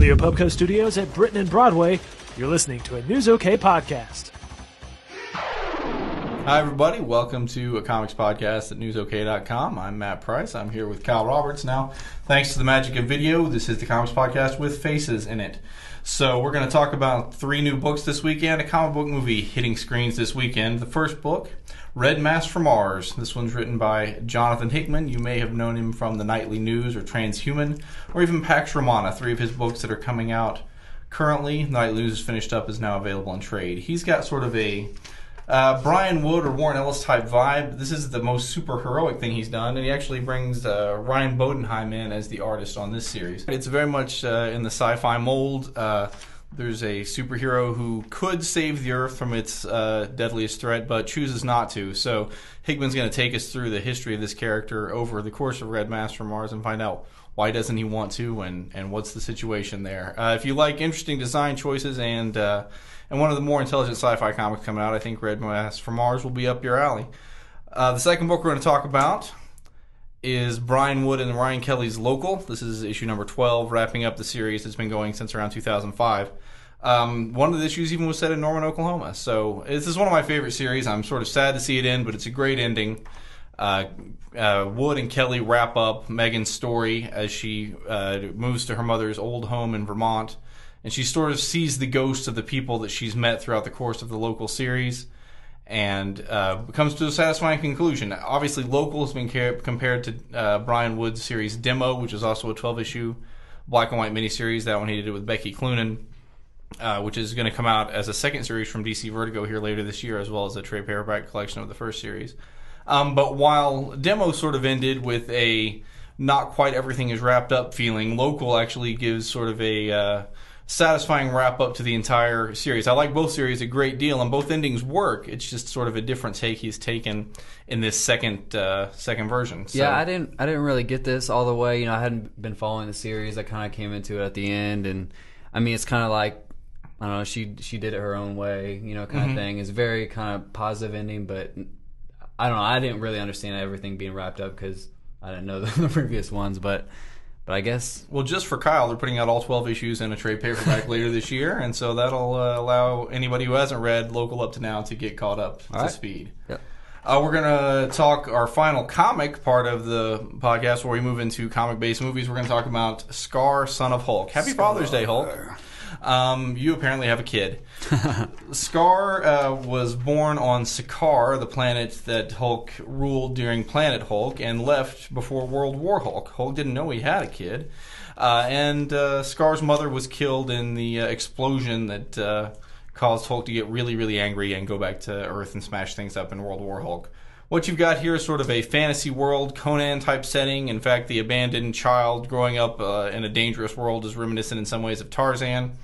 the Apubco Studios at Britain and Broadway, you're listening to a News OK podcast. Hi, everybody. Welcome to a comics podcast at newsok.com. I'm Matt Price. I'm here with Kyle Roberts. Now, thanks to the magic of video, this is the comics podcast with faces in it. So we're going to talk about 3 new books this weekend, a comic book movie hitting screens this weekend. The first book, Red Mask from Mars. This one's written by Jonathan Hickman. You may have known him from The Nightly News or Transhuman, or even Pax Romana, 3 of his books that are coming out currently. The Nightly News is finished up, is now available in trade. He's got sort of a Brian Wood or Warren Ellis type vibe. This is the most super heroic thing he's done, and he actually brings Ryan Bodenheim in as the artist on this series. It's very much in the sci-fi mold. There's a superhero who could save the Earth from its deadliest threat, but chooses not to. So Hickman's going to take us through the history of this character over the course of Red Mask from Mars and find out why doesn't he want to, and what's the situation there. If you like interesting design choices and one of the more intelligent sci-fi comics coming out, I think Red Mask from Mars will be up your alley. The second book we're going to talk about is Brian Wood and Ryan Kelly's Local. This is issue number 12, wrapping up the series that's been going since around 2005. One of the issues even was set in Norman, Oklahoma. So this is one of my favorite series. I'm sort of sad to see it end, but it's a great ending. Wood and Kelly wrap up Megan's story as she moves to her mother's old home in Vermont. And she sort of sees the ghosts of the people that she's met throughout the course of the Local series, and comes to a satisfying conclusion. Obviously, Local has been compared to Brian Wood's series Demo, which is also a 12-issue black and white miniseries. That one he did it with Becky Cloonan, which is going to come out as a second series from DC Vertigo here later this year, as well as a trade paperback collection of the first series. But while Demo sort of ended with a not quite everything is wrapped up feeling, Local actually gives sort of a satisfying wrap up to the entire series. I like both series a great deal, and both endings work. It's just sort of a different take he's taken in this second version. So. Yeah, I didn't really get this all the way. You know, I hadn't been following the series. I kind of came into it at the end, and I mean, it's kind of like, I don't know, she did it her own way, you know, kind of thing. It's a very kind of positive ending, but I don't know. I didn't really understand everything being wrapped up because I didn't know the previous ones, but I guess... Well, just for Kyle, they're putting out all 12 issues in a trade paperback later this year, and so that'll allow anybody who hasn't read Local up to now to get caught up to speed. Yep. We're going to talk our final comic part of the podcast where we move into comic-based movies. We're going to talk about Scar, Son of Hulk. Happy Father's Day, Hulk. You apparently have a kid. Scar was born on Sakaar, the planet that Hulk ruled during Planet Hulk, and left before World War Hulk. Hulk didn't know he had a kid. And Scar's mother was killed in the explosion that caused Hulk to get really, really angry and go back to Earth and smash things up in World War Hulk. What you've got here is sort of a fantasy world, Conan-type setting. In fact, the abandoned child growing up in a dangerous world is reminiscent in some ways of Tarzan.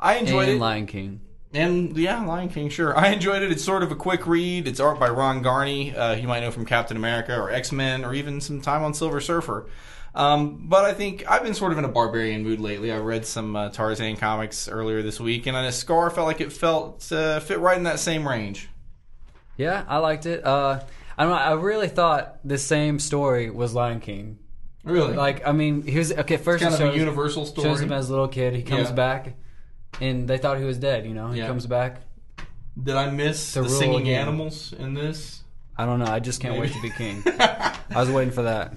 I enjoyed it. Lion King. And, yeah, Lion King, sure. I enjoyed it. It's sort of a quick read. It's art by Ron Garney. You might know from Captain America or X-Men or even some time on Silver Surfer. But I think I've been sort of in a barbarian mood lately. I read some Tarzan comics earlier this week, and Scar felt like it fit right in that same range. Yeah, I liked it. I don't know, I really thought the same story was Lion King. Really? Like, I mean, first it's kind of a universal story. Shows him as a little kid. He comes back, and they thought he was dead, you know? He comes back. Did I miss the singing animals in this? I don't know. I just can't wait to be king. I was waiting for that.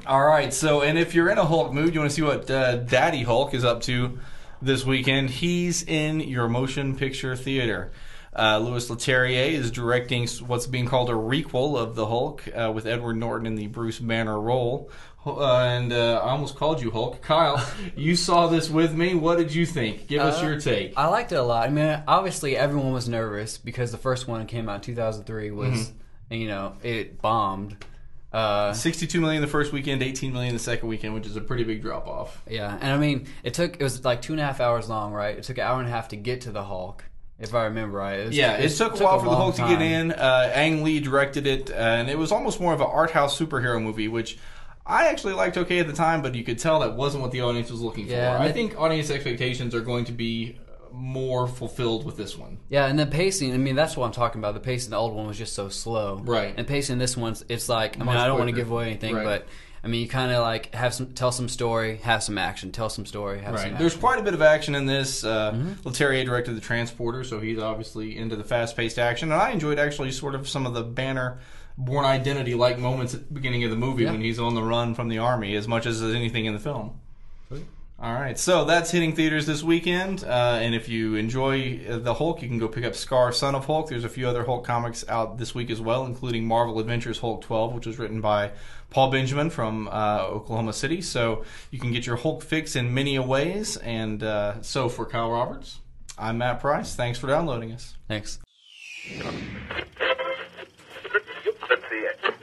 All right, so, and if you're in a Hulk mood, you want to see what Daddy Hulk is up to this weekend, he's in your motion picture theater. Louis Leterrier is directing what's being called a requel of the Hulk with Edward Norton in the Bruce Banner role. And I almost called you Hulk. Kyle, you saw this with me. What did you think? Give us your take. I liked it a lot. I mean, obviously everyone was nervous because the first one came out in 2003 was, you know, it bombed. 62 million the first weekend, 18 million the second weekend, which is a pretty big drop off. Yeah, and I mean, it was like 2.5 hours long, right? It took an hour and a half to get to the Hulk. If I remember right. It took a while for the Hulk to get in. Ang Lee directed it, and it was almost more of an art house superhero movie, which I actually liked okay at the time, but you could tell that wasn't what the audience was looking for. I think audience expectations are going to be more fulfilled with this one. Yeah, and the pacing, I mean, that's what I'm talking about. The pacing in the old one was just so slow. Right. And pacing in this one, it's like, I mean, I don't want to give away anything, but I mean, you kind of like tell some story, have some action, tell some story, have some Right. action. There's quite a bit of action in this. Leterrier directed The Transporter, so he's obviously into the fast-paced action. And I enjoyed actually sort of some of the Banner Born Identity-like moments at the beginning of the movie when he's on the run from the army, as much as anything in the film. All right, so that's hitting theaters this weekend. And if you enjoy the Hulk, you can go pick up Scar, Son of Hulk. There's a few other Hulk comics out this week as well, including Marvel Adventures Hulk 12, which was written by Paul Benjamin from Oklahoma City. So you can get your Hulk fix in many ways. And so for Kyle Roberts, I'm Matt Price. Thanks for downloading us. Thanks. Let's see it.